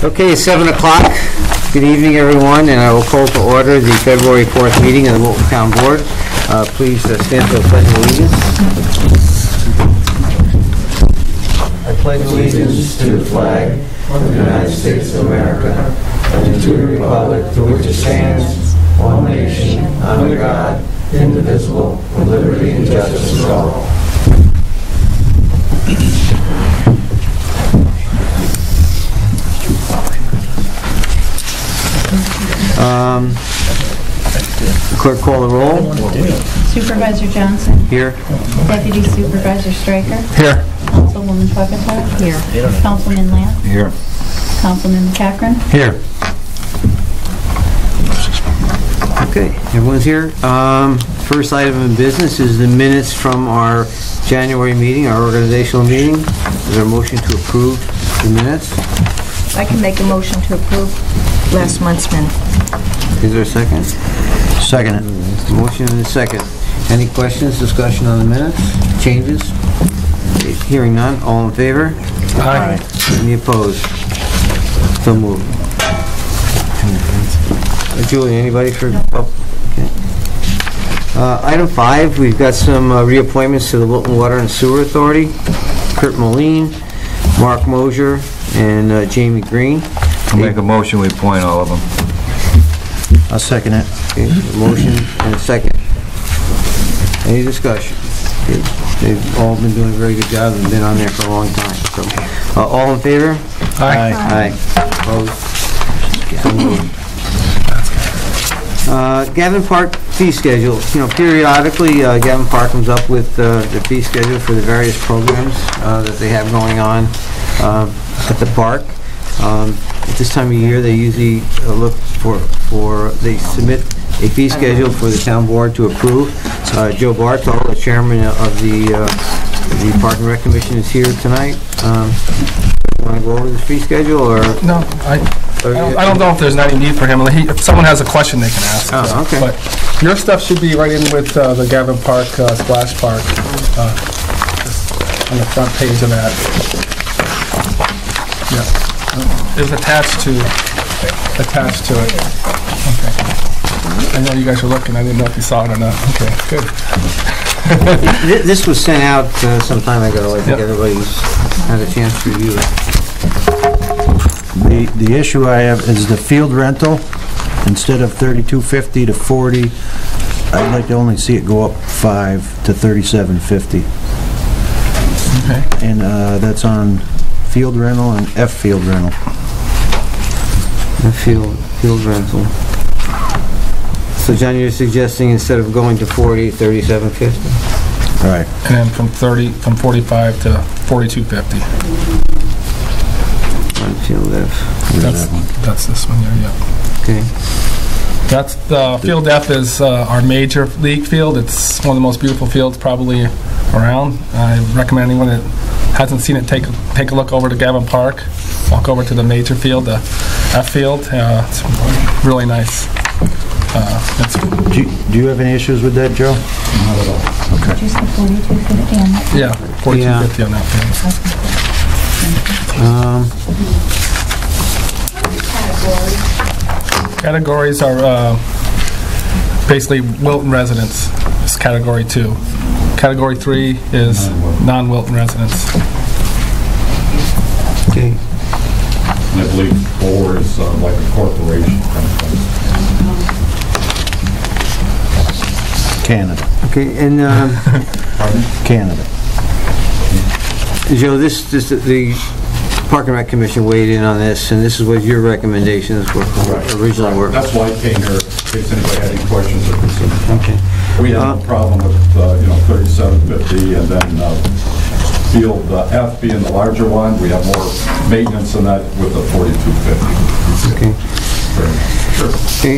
Okay, it's 7 o'clock. Good evening, everyone, and I will call to order the February 4th meeting of the Wilton Town Board. Please stand for the Pledge of Allegiance. I pledge allegiance to the flag of the United States of America and to the republic for which it stands, one nation, under God, indivisible, with liberty and justice for all. Clerk, call the roll. Supervisor Johnson. Here. Deputy Supervisor Stryker. Here. Councilwoman Buckenhart. Here. Councilman Lamb. Here. Councilman McCachran. Here. Okay, everyone's here. First item of business is the minutes from our January meeting, our organizational meeting. Is there a motion to approve the minutes? I can make a motion to approve last month's minutes. Is there a second? Second. Motion and a second. Any questions, discussion on the minutes? Changes? Hearing none. All in favor? Aye. Any opposed? So moved. Julie, anybody for? Oh, okay. Item 5, we've got some reappointments to the Wilton Water and Sewer Authority. Kurt Moline, Mark Mosier, and Jamie Green. I'll make a motion, we appoint all of them. I'll second it. Okay, a motion and a second. Any discussion? Okay. They've all been doing a very good job and been on there for a long time. So, all in favor? Aye. Aye. Opposed? So moved. Gavin Park fee schedule. You know, periodically, Gavin Park comes up with the fee schedule for the various programs that they have going on at the park. At this time of year, they usually look they submit a fee schedule for the town board to approve. Joe Bartol, the chairman of the Park and Rec Commission, is here tonight. Want to go over the fee schedule, or no? I don't know if there's any need for him. If someone has a question, they can ask. Oh, okay. But your stuff should be right in with the Gavin Park Splash Park on the front page of that. Yeah, it was attached to it. Okay. I know you guys were looking. I didn't know if you saw it or not. Okay, good. This was sent out some time ago. I think everybody's had a chance to review it. The issue I have is the field rental. Instead of $32.50 to $40, I'd like to only see it go up $5 to $37.50. Okay. And that's on field rental and F field rental. Field rental. So John, you're suggesting instead of going to $40, $37.50? Right. And then from 45 to $42.50. On field F. That's this one here. Yeah. Okay. That's the field F is our major league field. It's one of the most beautiful fields probably around. I recommend anyone that hasn't seen it take a look over to Gavin Park. Walk over to the major field, the F field. It's really nice. Do you have any issues with that, Joe? Not at all. Okay. Just the $42.50 on that? Yeah, $42.50 on that field. Categories are basically Wilton residents. It's category 2. Category 3 is non-Wilton residents. Okay. And I believe 4 is like a corporation kind of thing. Canada. Okay, and Canada. Joe, the Park and Rec Commission weighed in on this, and this is what your recommendations were originally were. That's why I came here, in case anybody had any questions or concerns. Okay. We have no problem with $37.50, and then field F being the larger one. We have more maintenance than that with the $42.50. Okay. Sure. Okay.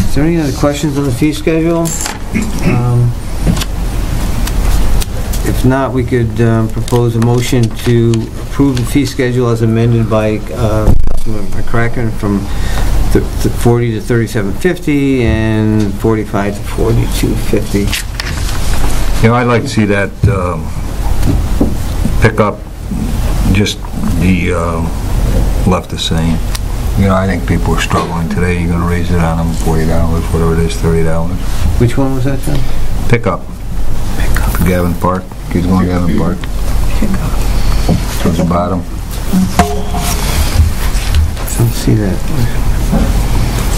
Is there any other questions on the fee schedule? If not, we could propose a motion to approve the fee schedule as amended by Councilman McCachran from 40 to 37.50 and 45 to 42.50. You know, I'd like to see that pick up just the left the same. You know, I think people are struggling today. You're gonna raise it on them $40, whatever it is, $30. Which one was that, John? Pickup. Gavin Park. Kids going to Gavin Park. Towards the bottom. I don't see that.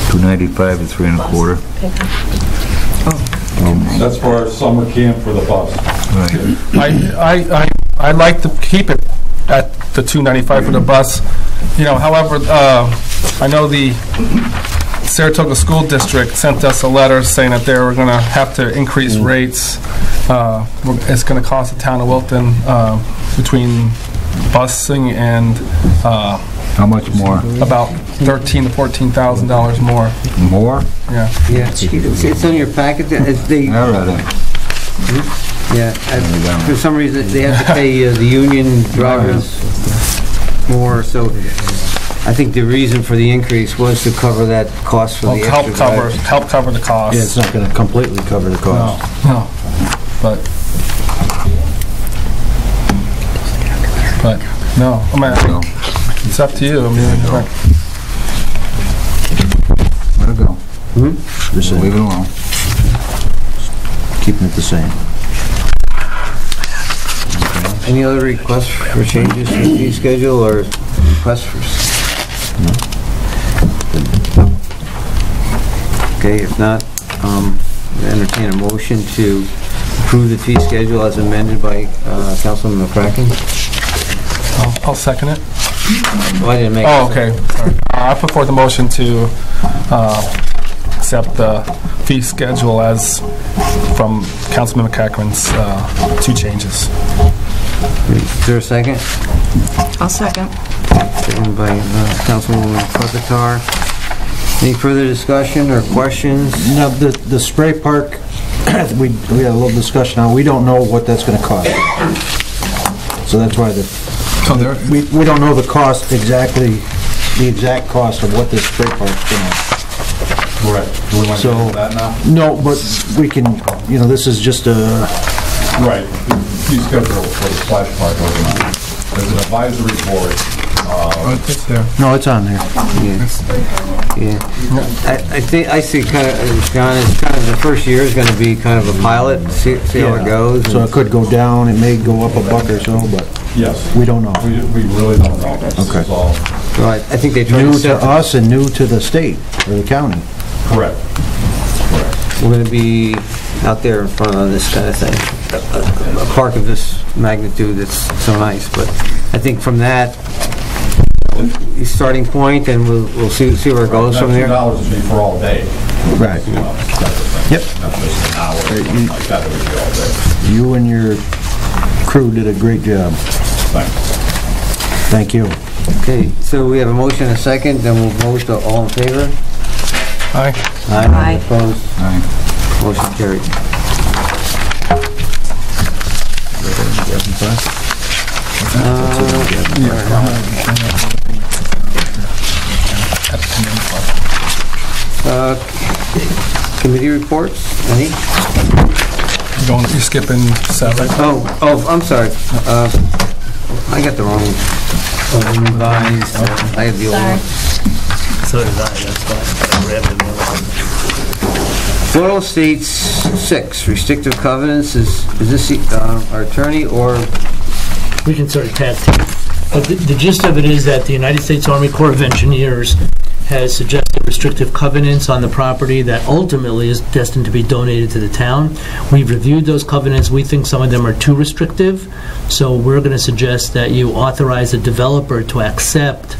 $2.95 to $3 1/4. That's for our summer camp for the bus. Right. I'd like to keep it at the $2.95 for the bus. You know, however, I know the Saratoga School District sent us a letter saying that they were going to have to increase rates. It's going to cost the town of Wilton between busing and How much more? about $13,000 to $14,000 more. More? Yeah. Yeah, it's on your packet. I read it. Yeah, for some reason, they have to pay the union drivers more, so I think the reason for the increase was to cover that cost for the extra drivers. Help cover the cost. Yeah, it's not going to completely cover the cost. No, but no. I mean, So, it's up to you. I mean, let it go. The same. Leave it alone. Keeping it the same. Any other requests for changes to the fee schedule or requests for? Okay, if not, entertain a motion to approve the fee schedule as amended by Councilman McCracken. I'll second it. Oh, I didn't make. Oh, okay. Sorry. I put forth a motion to accept the fee schedule as from Councilman McCracken's 2 changes. Is there a second? I'll second. Second by Councilwoman Kopitar. Any further discussion or questions? Now, the spray park, we had a little discussion on, we don't know what that's going to cost. So that's why we don't know the cost exactly, the exact cost of what this spray park's going to. Correct. Do we want to So, do that now? no, but we can, you know, this is just a, Right. Fee schedule for the splash park overnight. There's an advisory board. It's there. no, it's on there. Yeah. I see kind of, John, it's kind of the first year is going to be kind of a pilot, see how it goes. So it could go down, it may go up $1 or so, but Yes. we don't know. We really don't know. This Okay. is all Right, I think they try New to to set, us and new to the state or the county. correct. Correct. we're going to be out there in front of this kind of thing. A park of this magnitude that's so nice, but I think from that, starting point, and we'll see where it goes from there. $2 would be for all day. Right. You know, that's the thing. Yep. Not just an hour, or something like that, it would be all day. You and your crew did a great job. Thanks. Thank you. Okay, so we have a motion and a second, then we'll vote all in favor. Aye. Aye. Opposed? Aye. Motion carried. Committee reports, any? You're skipping 7. Oh, I'm sorry. I got the wrong revised. I had the old one. So did I, that's why I grabbed it. Soil States 6, restrictive covenants, is this our attorney or? We can sort of tag team. But the gist of it is that the United States Army Corps of Engineers has suggested restrictive covenants on the property that ultimately is destined to be donated to the town. We've reviewed those covenants. We think some of them are too restrictive, so we're going to suggest that you authorize a developer to accept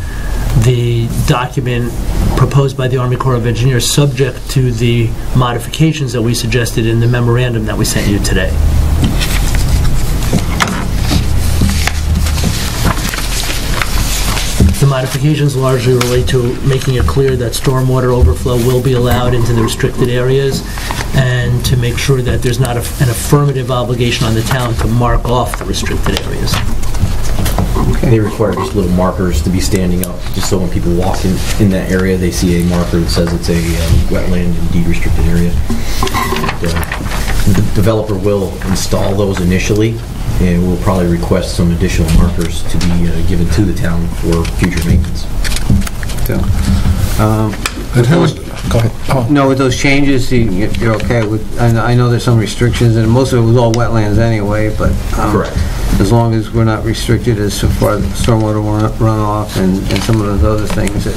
the document proposed by the Army Corps of Engineers, subject to the modifications that we suggested in the memorandum that we sent you today. The modifications largely relate to making it clear that stormwater overflow will be allowed into the restricted areas, and to make sure that there's not an affirmative obligation on the town to mark off the restricted areas. They require just little markers to be standing up, just so when people walk in that area, they see a marker that says it's a wetland and deed restricted area. The developer will install those initially, and we'll probably request some additional markers to be given to the town for future maintenance. And who would, go ahead. Oh. No, with those changes, you're okay with, I know there's some restrictions, and most of it was all wetlands anyway, but Correct. as long as we're not restricted as far as stormwater runoff and some of those other things.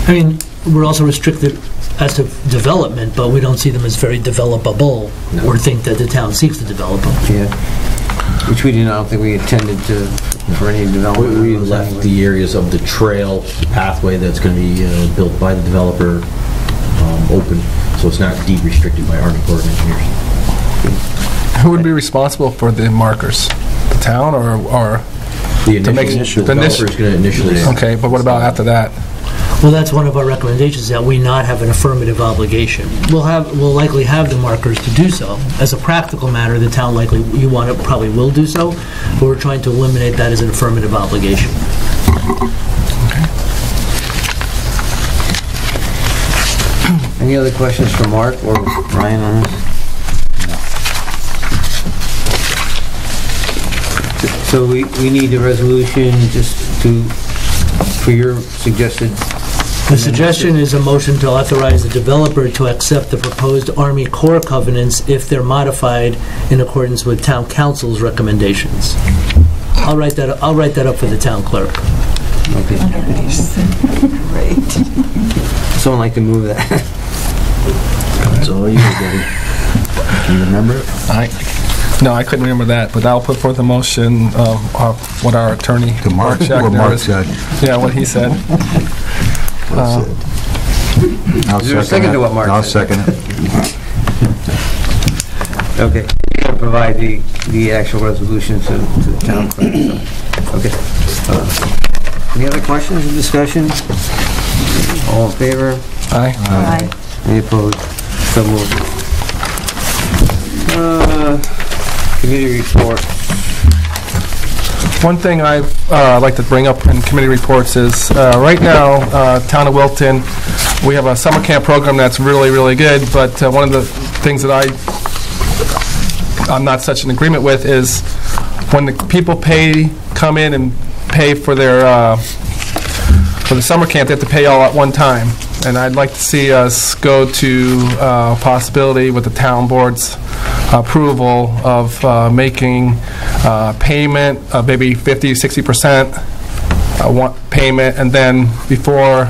I mean, we're also restricted as to development, but we don't see them as very developable, or think that the town seeks to develop them. Yeah. Which I don't think we intended to, for any development. We left the areas of the trail, the pathway that's going to be built by the developer open, so it's not deed restricted by Army Corps of Engineers. Who would be responsible for the markers? The town or The initial developer is going to initially... Okay, but what about after that? Well, that's one of our recommendations, that we not have an affirmative obligation. We'll likely have the markers to do so. As a practical matter, the town probably will do so, but we're trying to eliminate that as an affirmative obligation. Any other questions for Mark or Ryan on this? So we need a resolution just for your suggested... The suggestion is a motion to authorize the developer to accept the proposed Army Corps covenants if they're modified in accordance with town council's recommendations. I'll write that up for the town clerk. Okay. Great. Someone like to move that? That's all you, Gavin. Can you remember it? No, I couldn't remember that, but I'll put forth a motion of what our attorney... To Mark, what Mark said. Yeah, what he said. I'll Is there a second to what Mark I'll said? second it. Okay. You're going to provide the actual resolution to the town clerk. So. Okay. Any other questions or discussion? All in favor? Aye. Aye. Any opposed? So moved. Committee report. One thing I'd like to bring up in committee reports is right now, Town of Wilton, we have a summer camp program that's really, really good, but one of the things that I'm not such in agreement with is when the people come in and pay for their for the summer camp, they have to pay all at one time. And I'd like to see us go to a possibility with the town board's approval of making payment of maybe 50, 60% one payment, and then before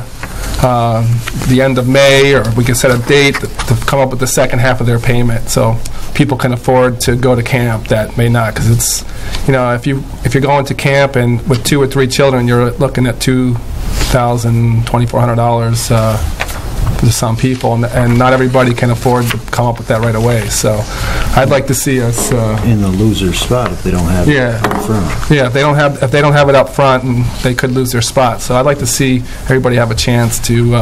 the end of May, or we can set a date to come up with the second half of their payment, so people can afford to go to camp that may not, because it's, if you're going to camp and with 2 or 3 children, you're looking at $2,000, $2,400 to some people, and not everybody can afford to come up with that right away. So I'd like to see us In the loser's spot if they don't have it up front. Yeah, if they don't have it up front, and they could lose their spot. So I'd like to see everybody have a chance to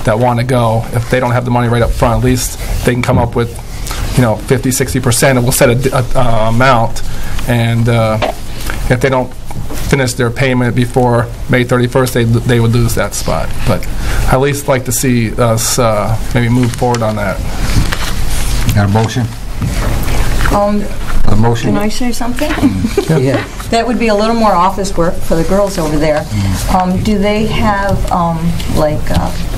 that want to go. If they don't have the money right up front, at least they can come up with 50, 60%, and we'll set a amount. And if they don't finish their payment before May 31st, they would lose that spot. But I'd at least like to see us maybe move forward on that. Got a motion? A motion? Can I say something? Yeah. That would be a little more office work for the girls over there. Do they have,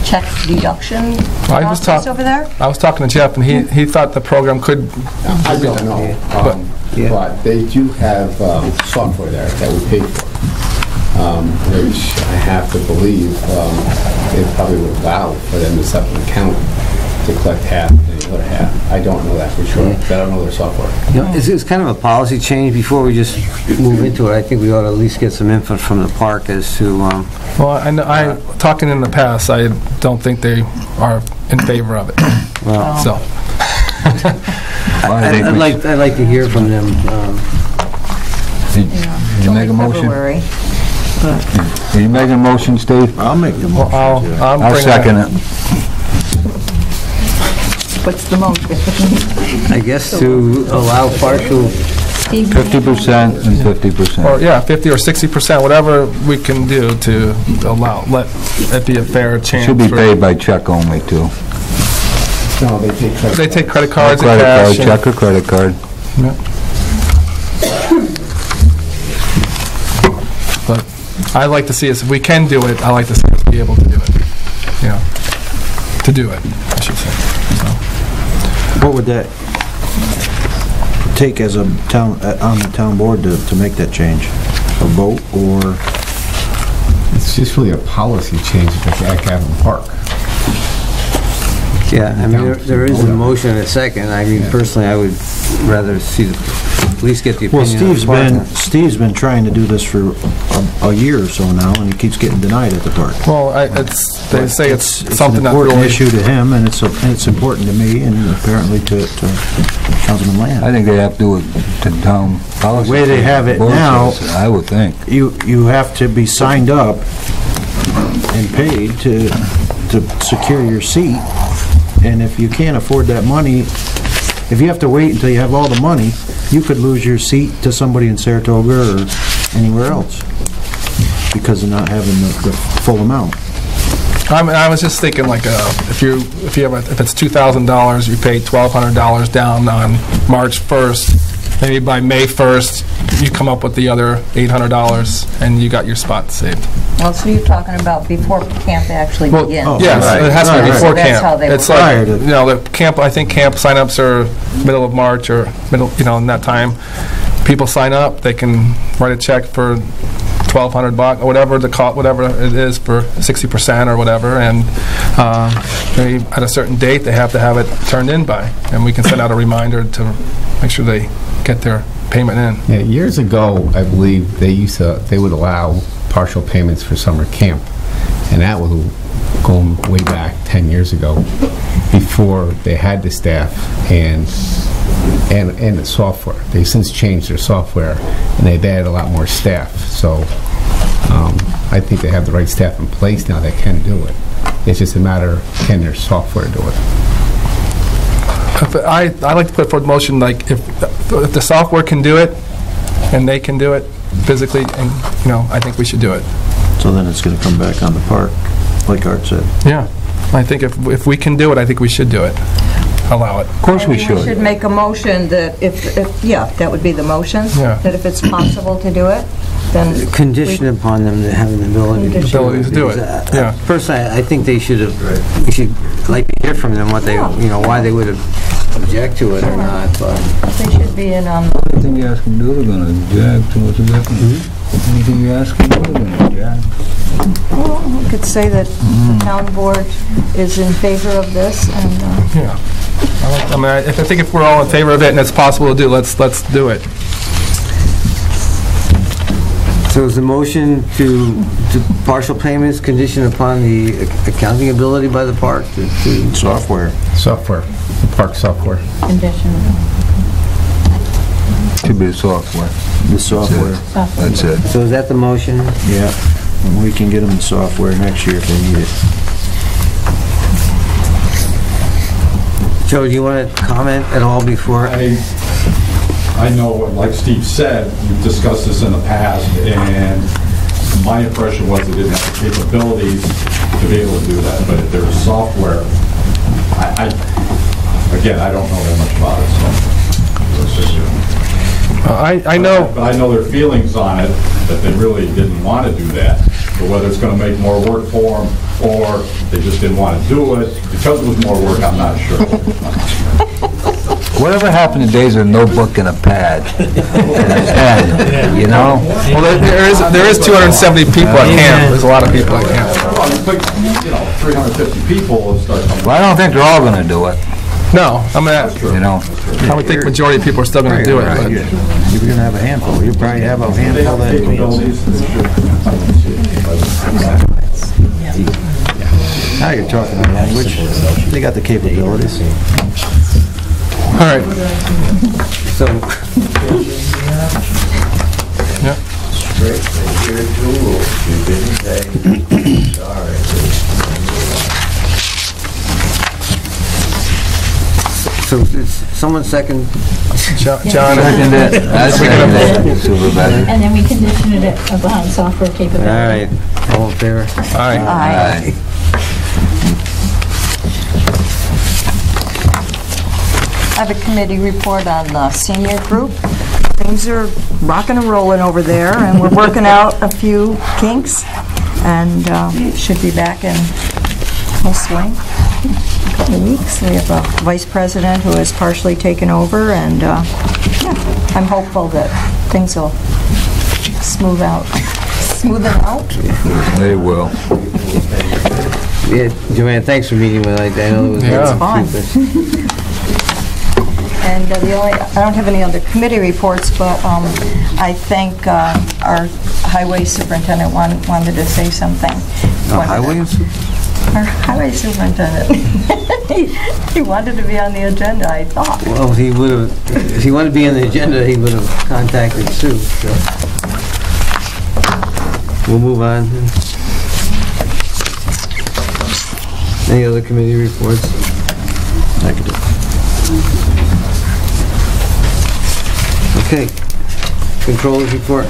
check deduction process over there? I was talking to Jeff, and he thought the program could... I don't know, but they do have software there that we pay for, which I have to believe they probably would allow for them to set up an account to collect half and the other half. I don't know that for sure. I don't know their software. It's kind of a policy change. Before we just move into it, I think we ought to at least get some input from the park as to... Well, I talking in the past, I don't think they are in favor of it. Well, so... I'd like to hear from them. Did you make a motion? February. Are you making a motion, Steve? I'll make the motion. I'll bring second it. What's the motion? I guess to allow partial... 50% and 50%. Or, 50 or 60%, whatever we can do to let it be a fair chance. Should be paid by check only, too. No, they take credit. They take credit cards and Credit cash. card, check or credit card. Yeah. I'd like to see us, if we can do it, I'd like to see us be able to do it. You know, to do it, I should say. So. What would that take as a town, on the town board to make that change? A vote, or? It's just really a policy change at Gavin Park. Yeah, I mean, there is a motion and a second. I mean, personally, I would rather see, at least get the Well, opinion of the partner. Steve's been trying to do this for a year or so now, and he keeps getting denied at the park. Well, they say it's something that really... really... It's an important issue to him, and it's important to me, and apparently to Councilman Land. I think they have to do it to town policy. The way they have it now, I would think. You have to be signed up and paid to secure your seat, and if you can't afford that money, if you have to wait until you have all the money, you could lose your seat to somebody in Saratoga or anywhere else because of not having the full amount. I was just thinking, like, if it's $2,000, you pay $1,200 down on March 1st. Maybe by May 1st, you come up with the other $800, and you got your spot saved. Well, so you're talking about before camp actually begins. Yes, it has to be before camp. That's how they it's work. like, you know, the camp. I think camp signups are middle of March or middle, you know, in that time. People sign up. They can write a check for $1,200 or whatever the cost, whatever it is, for 60% or whatever, and maybe at a certain date they have to have it turned in by, and we can send out a reminder to make sure they get their payment in. Yeah, years ago, I believe they would allow partial payments for summer camp, and that was going way back 10 years ago, before they had the staff and the software. They've since changed their software, and they've added a lot more staff. So I think they have the right staff in place now that can do it. It's just a matter of can their software do it. I like to put forward motion, like, if the software can do it and they can do it physically, and, you know, I think we should do it. So then it's going to come back on the park, like Art said. Yeah, I think if we can do it, I think we should do it. Allow it. Of course we should. We should make a motion that if that would be the motion, Yeah. that if it's possible to do it, then... Condition upon them to having the ability to do it. Yeah. Personally, I think they should have, we should like to hear from them what they, you know, why they would object to it or not, but... They should be in on... Anything you ask them to do, they're going to object to what's different. Anything you ask them to do, they're going to object. Well, we could say that the town board is in favor of this, and... Yeah. I mean, I think if we're all in favor of it and it's possible to do, let's do it. So is the motion to partial payments conditioned upon the accounting ability by the park to Software. The park software. Conditional. Should be the software. The software. That's it. So is that the motion? Yeah. And we can get them the software next year if they need it. Joe, do you want to comment at all before? I know, like Steve said, we've discussed this in the past, and my impression was they didn't have the capabilities to be able to do that. But if there's software, again, I don't know that much about it, so. I know. But I know their feelings on it, that they really didn't want to do that. But whether it's going to make more work for them, or they just didn't want to do it because it was more work, I'm not sure. Whatever happened to days of a notebook and a pad? You know? Well, there is 270 people at camp. There's a lot of people at camp. Well, you know, 350 people will start coming. Well, I don't think they're all going to do it. No, I mean, You know? I would think majority of people are still going to do it. But You're going to have a handful. You probably have a handful that... Now you're talking our language. They got the capabilities. all right. So, Yeah. so is someone second? John, Second it. I second it. Supervisor. And then we conditioned it upon software capability. All right, all in favor? all right. Aye. I have a committee report on the senior group. The things are rocking and rolling over there, and we're working out a few kinks, and should be back in full swing in a couple of weeks. We have a vice president who has partially taken over, and yeah, I'm hopeful that things will smoothen out. They will. Yeah, Joanne, thanks for meeting with us. I know it was fun. And I don't have any other committee reports, but I think our highway superintendent wanted to say something. Our highway superintendent. He wanted to be on the agenda, I thought. Well, he would have, if he wanted to be on the agenda, he would have contacted Sue, so. We'll move on. Any other committee reports? Okay. Controllers report.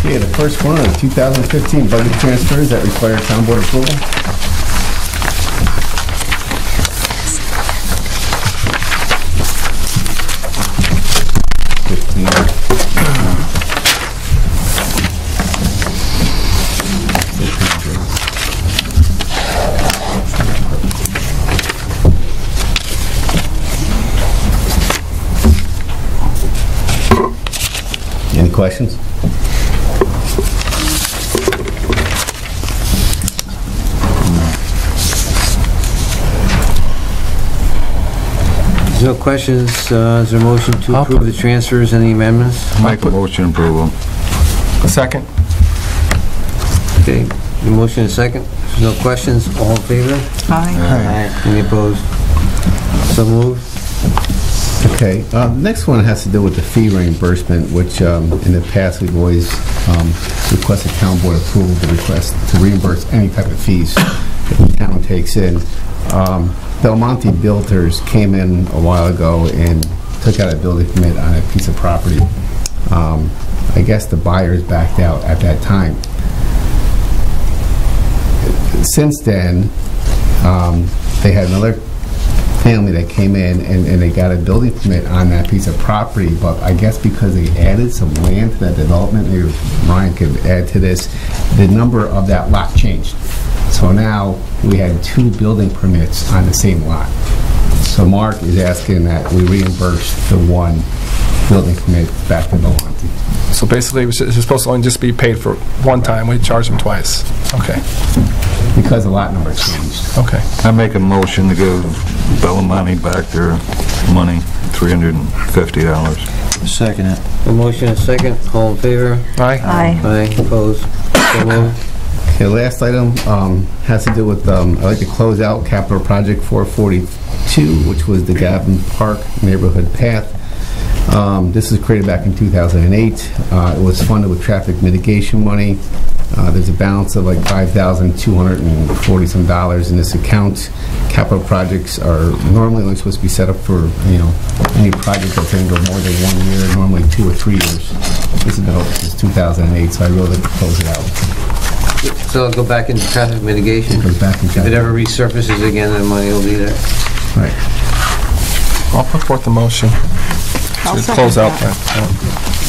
Okay, the first one are the 2015 budget transfers that require town board approval. Any questions? No questions. Is there a motion to approve the transfers and the amendments? Make a motion approval. A second. Okay, the motion is second. If there's no questions, all in favor? Aye. Aye. Any opposed? So moved. Okay, next one has to do with the fee reimbursement, which in the past we've always requested town board approval to reimburse any type of fees that the town takes in. Belmonte Builders came in a while ago and took out a building permit on a piece of property. I guess the buyers backed out at that time. Since then, they had another family that came in and they got a building permit on that piece of property, but I guess because they added some land to that development, maybe Ryan could add to this, the number of that lot changed. So now we had 2 building permits on the same lot. So Mark is asking that we reimburse the 1 building permit back to Belmonte. So basically, it's supposed to only just be paid for one time. We charge them twice. Okay. Because the lot number changed. Okay. I make a motion to give Belmonte back their money, $350. Second it. A motion is second. All in favor? Aye. Aye. Aye. Opposed? So moved. Okay, last item has to do with, I'd like to close out capital project 442, which was the Gavin Park neighborhood path. This was created back in 2008. It was funded with traffic mitigation money. There's a balance of like $5,240 some in this account. Capital projects are normally only supposed to be set up for, any project that's going to go more than 1 year, normally 2 or 3 years. This has been open since 2008, so I really like to close it out. So it'll go back into traffic mitigation? It goes back in If it ever resurfaces again, the money will be there. Right. I'll put forth the motion I'll to second close out that. that.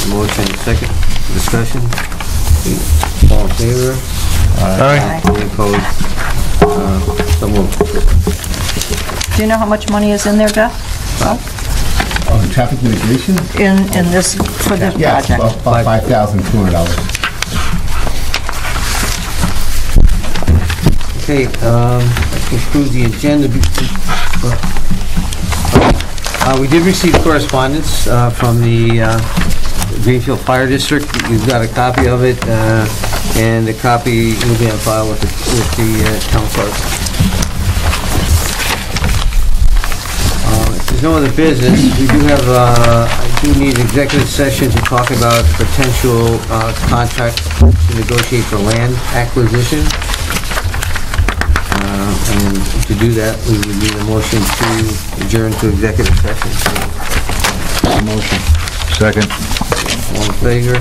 Motion is second. Discussion? All in favor? Aye. Any opposed? So moved. Do you know how much money is in there, Jeff? Oh, the traffic mitigation? In this, for this Yeah, project? about $5,200. Okay, that concludes the agenda. We did receive correspondence from the Greenfield Fire District. We've got a copy of it, and the copy will be on file with the town clerk. If there's no other business, we do have, I do need an executive session to talk about potential contract to negotiate for land acquisition. And to do that, we would need a motion to adjourn to executive session. Motion. Second. All in favor?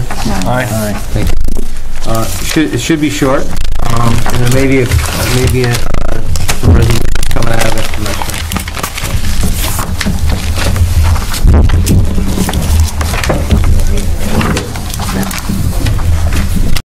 Aye. Thank you. It should be short. And there may be some resolutions coming out of